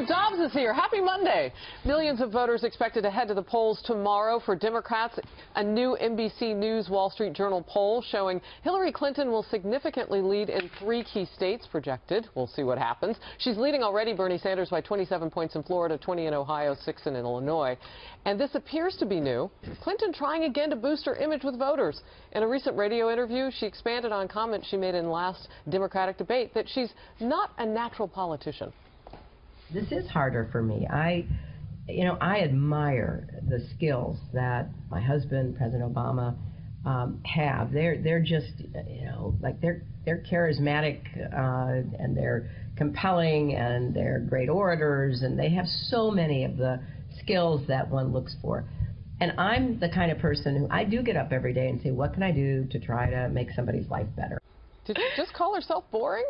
Lou Dobbs is here. Happy Monday. Millions of voters expected to head to the polls tomorrow for Democrats. A new NBC News Wall Street Journal poll showing Hillary Clinton will significantly lead in 3 key states projected. We'll see what happens. She's leading already Bernie Sanders by 27 points in Florida, 20 in Ohio, 6 in Illinois. And this appears to be new. Clinton trying again to boost her image with voters. In a recent radio interview, she expanded on comments she made in last Democratic debate that she's not a natural politician. This is harder for me. I admire the skills that my husband, President Obama, have. They're just, like they're charismatic and they're compelling and they're great orators and they have so many of the skills that one looks for. And I'm the kind of person who I do get up every day and say, what can I do to try to make somebody's life better? Did she just call herself boring?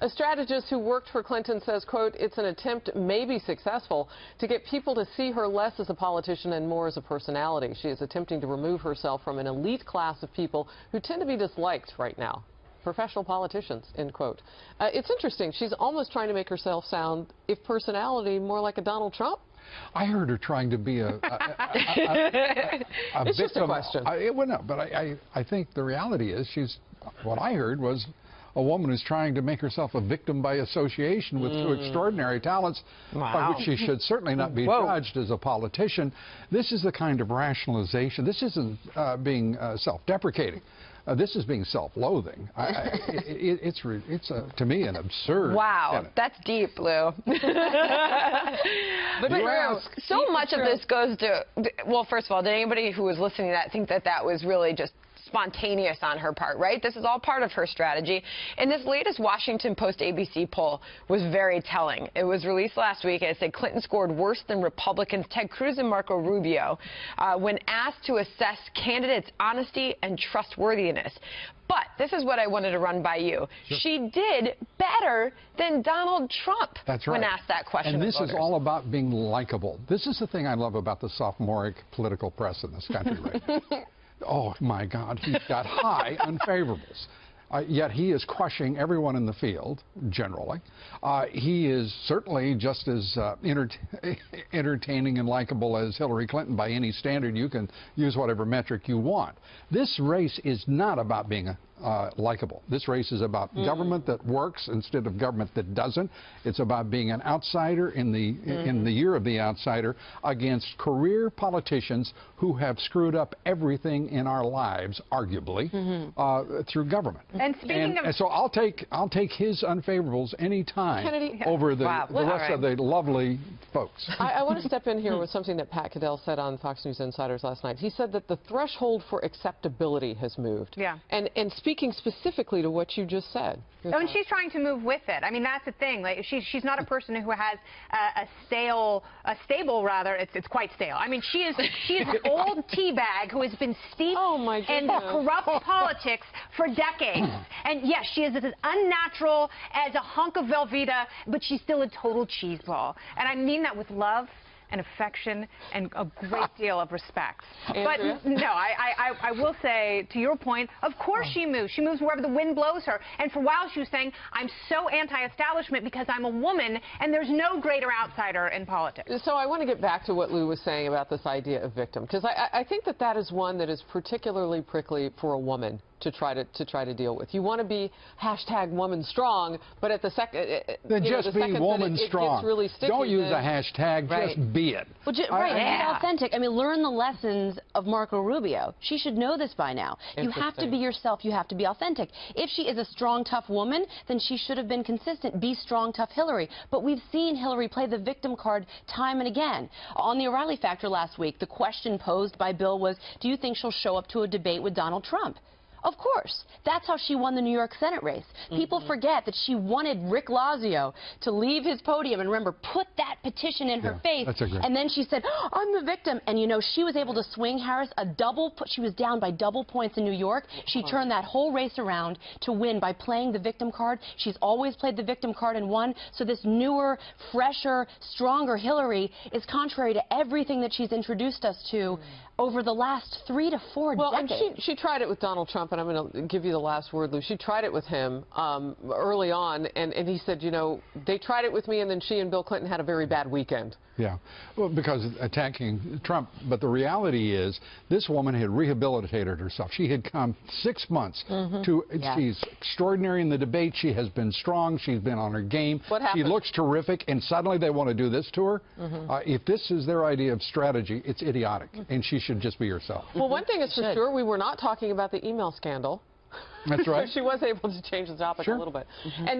A strategist who worked for Clinton says, quote, it's an attempt, maybe successful, to get people to see her less as a politician and more as a personality. She is attempting to remove herself from an elite class of people who tend to be disliked right now. Professional politicians, end quote. It's interesting. She's almost trying to make herself sound, if personality, more like a Donald Trump. I heard her trying to be a it's victim. Just a question. Well, no, but I think the reality is what I heard was a woman who's trying to make herself a victim by association with two extraordinary talents, by which she should certainly not be judged as a politician. This is the kind of rationalization. This isn't being self-deprecating. This is being self-loathing. It's to me an absurd. Wow, tenet. that's deep, Lou. but so much of this goes to, well, first of all, did anybody who was listening to that think that that was really just spontaneous on her part, right? This is all part of her strategy. And this latest Washington Post ABC poll was very telling. It was released last week, and it said Clinton scored worse than Republicans Ted Cruz and Marco Rubio when asked to assess candidates' honesty and trustworthiness. But this is what I wanted to run by you. Sure. She did better than Donald Trump when asked that question. And this is all about being likable. This is the thing I love about the sophomoric political press in this country right now. Oh, my God, he's got high unfavorables. Yet he is crushing everyone in the field, generally. He is certainly just as entertaining and likable as Hillary Clinton by any standard. You can use whatever metric you want. This race is not about being likable. This race is about government that works instead of government that doesn't. It's about being an outsider in the year of the outsider against career politicians who have screwed up everything in our lives, arguably, through government. And speaking of, so I'll take his unfavorables any time over the rest of the lovely folks. I want to step in here with something that Pat Caddell said on Fox News Insiders last night. He said that the threshold for acceptability has moved. Yeah. And speaking specifically to what you just said. And she's trying to move with it. I mean, that's the thing. Like, she's not a person who has a stable, rather. It's quite stale. I mean, she is an old teabag who has been steeped in corrupt politics for decades. And yes, she is as unnatural as a hunk of Velveeta, but she's still a total cheeseball. And I mean that with love and affection and a great deal of respect. But no, I will say, to your point, of course she moves. She moves wherever the wind blows her. And for a while she was saying, I'm so anti-establishment because I'm a woman and there's no greater outsider in politics. So I want to get back to what Lou was saying about this idea of victim, because I think that is one that is particularly prickly for a woman to try to deal with. You want to be #woman strong, but at the second, then just be woman strong. Gets really sticky, don't use a hashtag. Just be it. Well, be authentic. I mean, learn the lessons of Marco Rubio. She should know this by now. You have to be yourself. You have to be authentic. If she is a strong, tough woman, then she should have been consistent. Be strong, tough Hillary. But we've seen Hillary play the victim card time and again. On the O'Reilly Factor last week, the question posed by Bill was, do you think she'll show up to a debate with Donald Trump? Of course. That's how she won the New York Senate race. People forget that she wanted Rick Lazio to leave his podium and, remember, put that petition in her face. And then she said, I'm the victim. And, you know, she was able to swing Harris she was down by double points in New York. She turned that whole race around to win by playing the victim card. She's always played the victim card and won. So this newer, fresher, stronger Hillary is contrary to everything that she's introduced us to over the last 3 to 4 decades. Well, and she tried it with Donald Trump. Trump, and I'm going to give you the last word, Lou. She tried it with him early on, and he said, you know, they tried it with me, and then she and Bill Clinton had a very bad weekend. Yeah, well, because attacking Trump. But the reality is, this woman had rehabilitated herself. She had come 6 months to. Yeah. She's extraordinary in the debate. She has been strong. She's been on her game. What happened? She looks terrific, and suddenly they want to do this to her. If this is their idea of strategy, it's idiotic, and she should just be herself. Well, one thing is for sure, we were not talking about the email scandal. That's right. So she was able to change the topic a little bit. And